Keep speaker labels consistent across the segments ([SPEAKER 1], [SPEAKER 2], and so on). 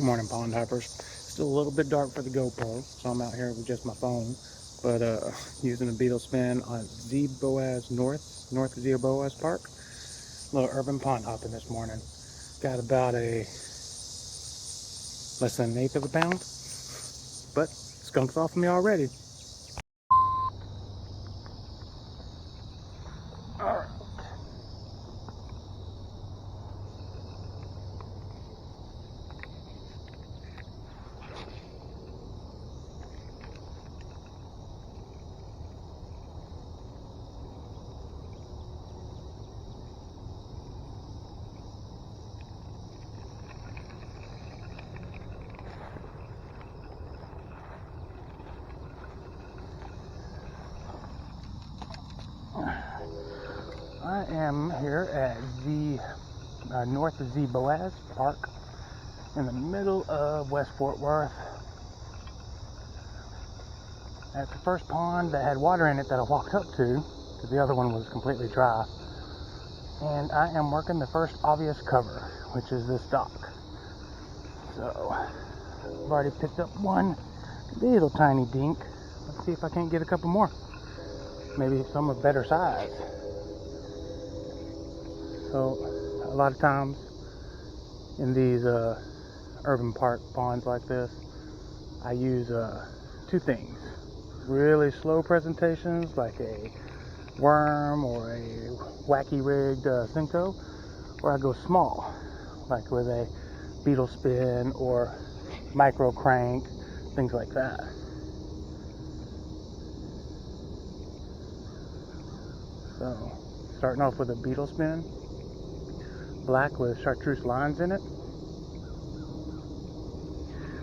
[SPEAKER 1] Good morning, pond hoppers. Still a little bit dark for the GoPro, so I'm out here with just my phone, but using a beetle spin on Zeboaz north of Zeboaz Park. A little urban pond hopping this morning. Got about a less than an eighth of a pound, but skunk's off of me already. All right. I am here at the north of Zeboaz Park in the middle of West Fort Worth. At the first pond that had water in it that I walked up to, because the other one was completely dry. And I am working the first obvious cover, which is this dock. So, I've already picked up one little tiny dink. Let's see if I can't get a couple more. Maybe some of better size. So, a lot of times in these urban park ponds like this, I use two things. Really slow presentations like a worm or a wacky rigged Senko, or I go small, like with a beetle spin or micro crank, things like that. So, starting off with a beetle spin, black with chartreuse lines in it,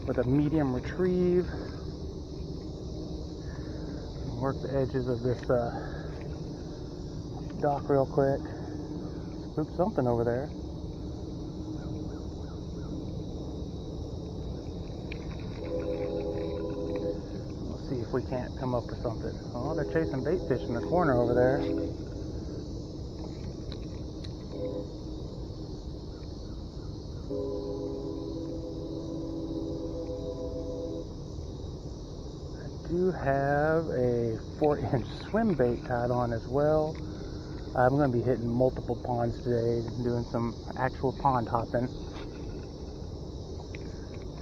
[SPEAKER 1] with a medium retrieve. Work the edges of this dock real quick. Spooked something over there. Let's see if we can't come up with something. Oh, they're chasing bait fish in the corner over there. I do have a 4-inch swim bait tied on as well. I'm going to be hitting multiple ponds today, doing some actual pond hopping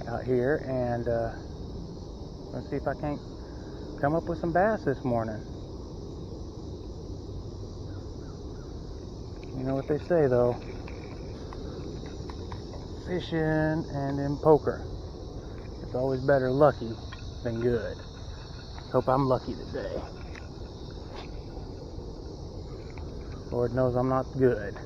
[SPEAKER 1] out here, and let's see if I can't come up with some bass this morning. You know what they say though, fishing and in poker, it's always better lucky than good. Hope I'm lucky today. Lord knows I'm not good.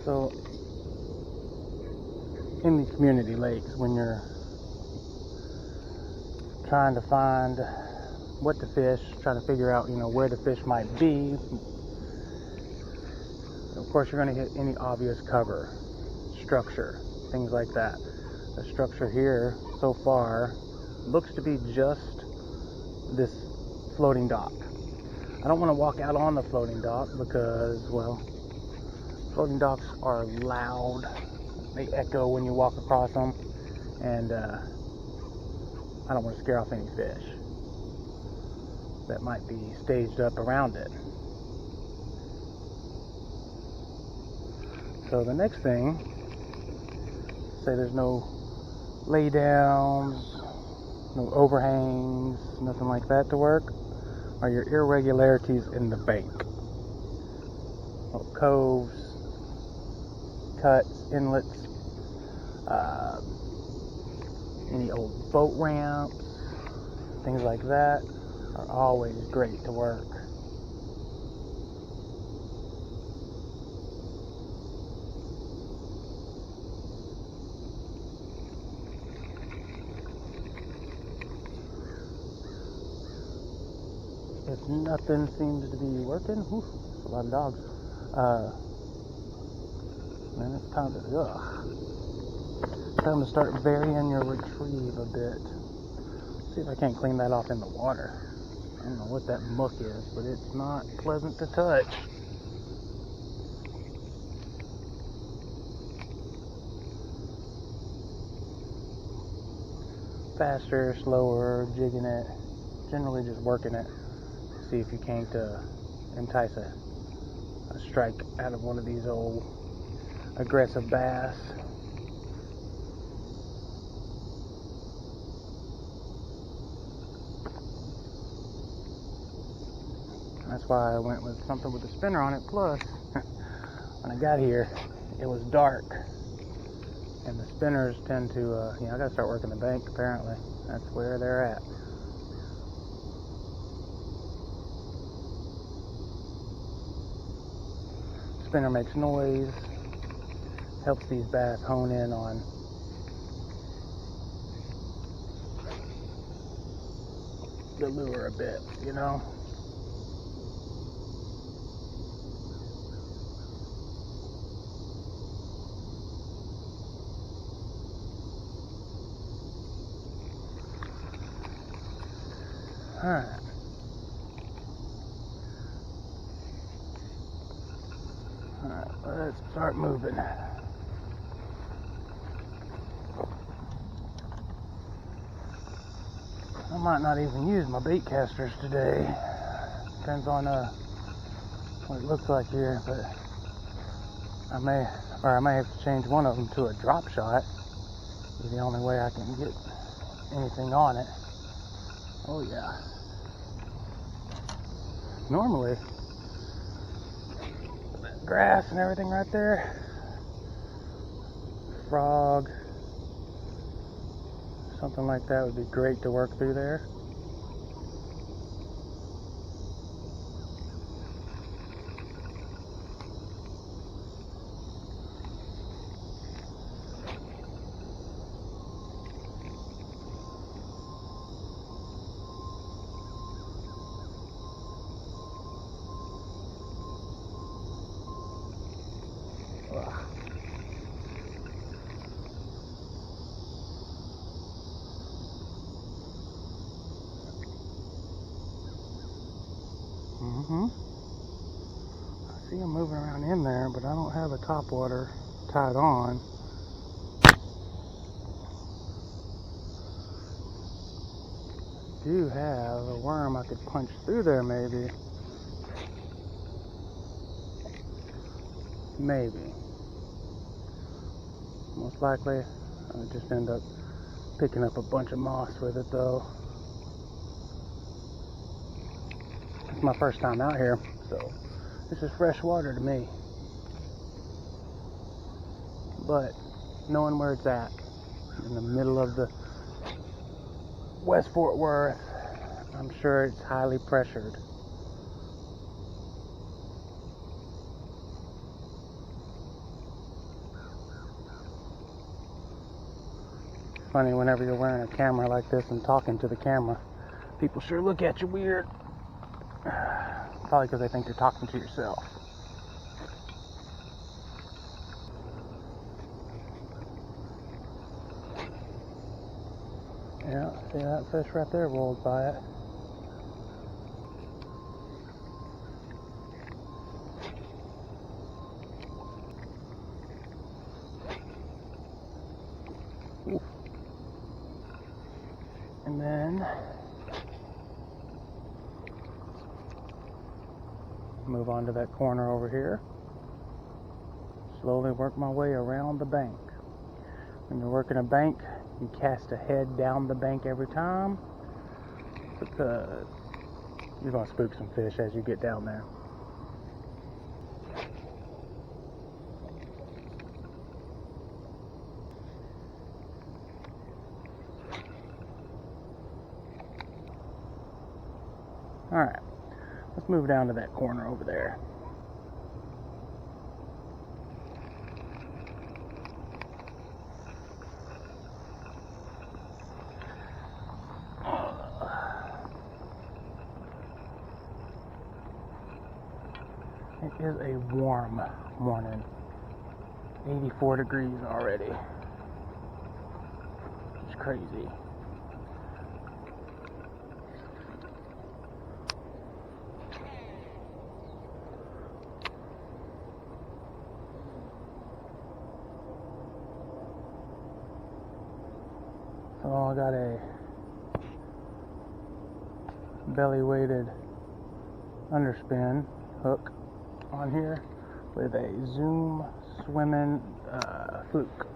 [SPEAKER 1] So, in the community lakes, when you're trying to find what to fish, trying to figure out, where the fish might be, of course you're going to hit any obvious cover, structure, things like that. The structure here, so far, looks to be just this floating dock. I don't want to walk out on the floating dock because, well, floating docks are loud. They echo when you walk across them, and I don't want to scare off any fish that might be staged up around it. So the next thing, say there's no lay downs, no overhangs, nothing like that to work, are your irregularities in the bank. Little coves, cuts, inlets, any old boat ramps, things like that are always great to work. if nothing seems to be working, whew, a lot of dogs, then it's time to start varying your retrieve a bit. See if I can't clean that off in the water. I don't know what that muck is, but it's not pleasant to touch. Faster, slower, jigging it, generally just working it. See if you can't entice a strike out of one of these old aggressive bass. That's why I went with something with a spinner on it. Plus, when I got here, it was dark, and the spinners tend to, I gotta start working the bank apparently. That's where they're at. Spinner makes noise, helps these bass hone in on the lure a bit, you know? Alright. Alright, let's start moving. I might not even use my bait casters today. Depends on what it looks like here, but I may have to change one of them to a drop shot. It's the only way I can get anything on it. Oh yeah. Normally, that grass and everything right there, frog, something like that would be great to work through there. I see them moving around in there, but I don't have a topwater tied on. I do have a worm I could punch through there, maybe. Maybe. Most likely, I would just end up picking up a bunch of moss with it, though. It's my first time out here, so this is fresh water to me. But knowing where it's at, in the middle of the West Fort Worth, I'm sure it's highly pressured. Funny, whenever you're wearing a camera like this and talking to the camera, people sure look at you weird. Probably because they think you're talking to yourself. Yeah, see that fish right there rolled by it. Oof. And then move on to that corner over here. Slowly work my way around the bank. When you're working a bank, you cast a head down the bank every time, because you're going to spook some fish as you get down there. Alright, let's move down to that corner over there. It is a warm morning. 84 degrees already. It's crazy. So I got a belly weighted underspin hook on here with a Zoom swimming fluke.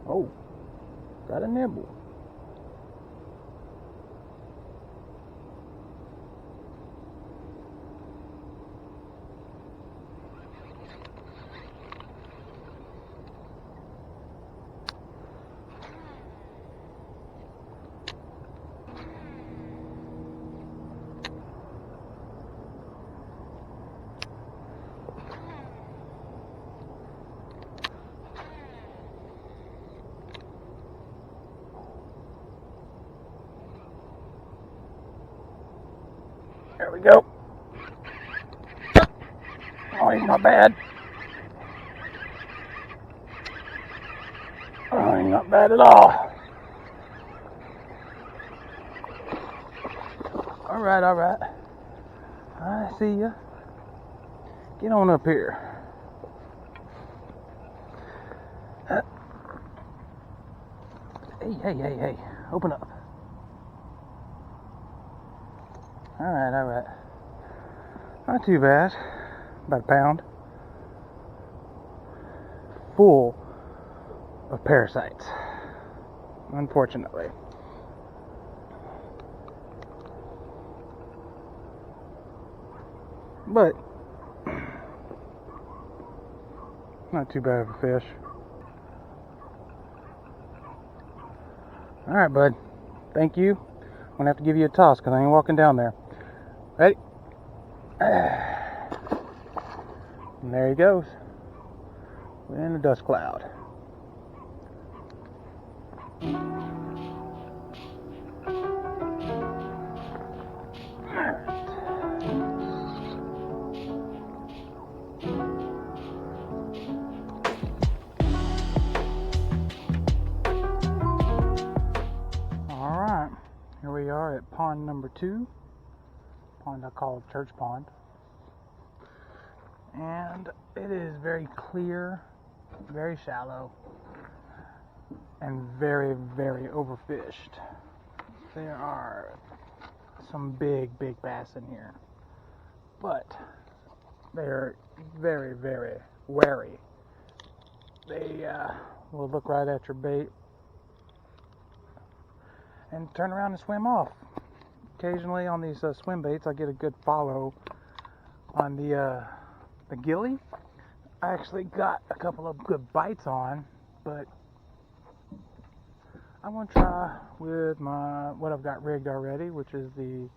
[SPEAKER 1] Oh, got a nibble. There we go. Oh, he's not bad. Oh, he's not bad at all. Alright, alright. I see ya. Get on up here. Hey. Open up. Alright. Not too bad. About a pound. Full of parasites. Unfortunately. But not too bad of a fish. Alright, bud. Thank you. I'm gonna have to give you a toss because I ain't walking down there. Ready? And there he goes. In a dust cloud. Alright, here we are at pond number 2. Pond I call Church Pond. And it is very clear, very shallow, and very, very overfished. There are some big bass in here, but they're very, very wary. They will look right at your bait and turn around and swim off. Occasionally on these swim baits, I get a good follow on the gilly. I actually got a couple of good bites on, but I'm gonna try with what I've got rigged already, which is the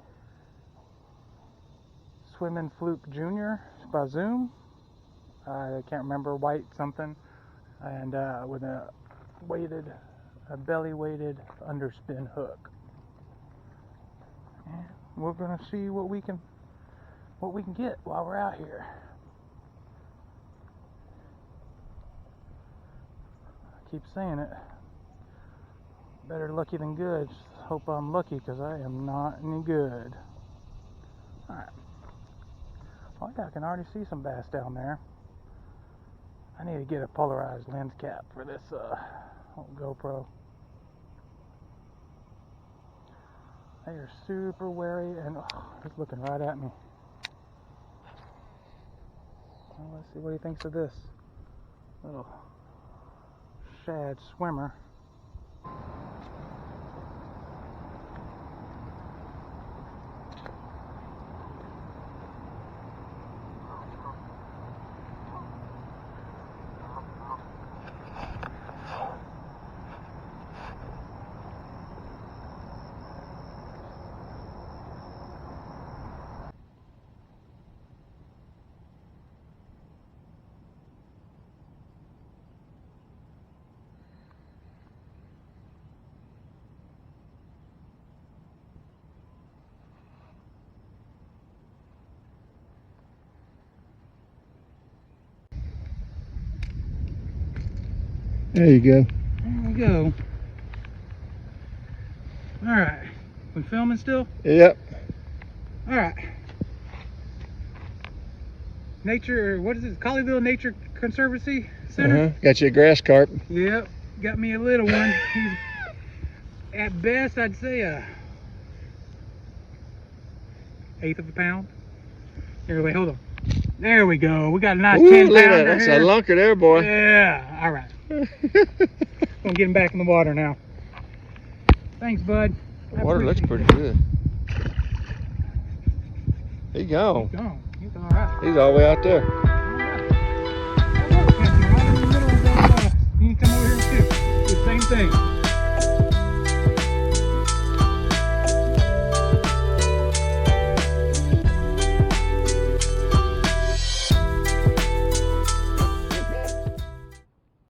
[SPEAKER 1] Swimming Fluke Junior by Zoom. I can't remember, white something, and with a belly weighted underspin hook. And we're gonna see what we can get while we're out here. I keep saying it. Better lucky than good. Just hope I'm lucky because I am not any good. Alright. Well, I can already see some bass down there. I need to get a polarized lens cap for this old GoPro. They are super wary and he's looking right at me. Well, let's see what he thinks of this little shad swimmer.
[SPEAKER 2] There you go.
[SPEAKER 1] There we go. All right. We filming still?
[SPEAKER 2] Yep.
[SPEAKER 1] All right. Nature, what is it? Colleyville Nature Conservancy Center?
[SPEAKER 2] Got you a grass carp.
[SPEAKER 1] Yep. Got me a little one. He's at best, I'd say a 1/8 of a pound. Here, wait, hold on. There we go. We got a nice 10
[SPEAKER 2] Look at
[SPEAKER 1] pounder
[SPEAKER 2] that. That's
[SPEAKER 1] here.
[SPEAKER 2] a lunker there, boy.
[SPEAKER 1] Yeah. All right. Gonna get him back in the water now. Thanks, bud.
[SPEAKER 2] The water looks pretty good. He's gone.
[SPEAKER 1] He's gone. He's all right.
[SPEAKER 2] He's all the way out there.
[SPEAKER 1] All right. Right in the middle of you need to come over here too. Do the same thing.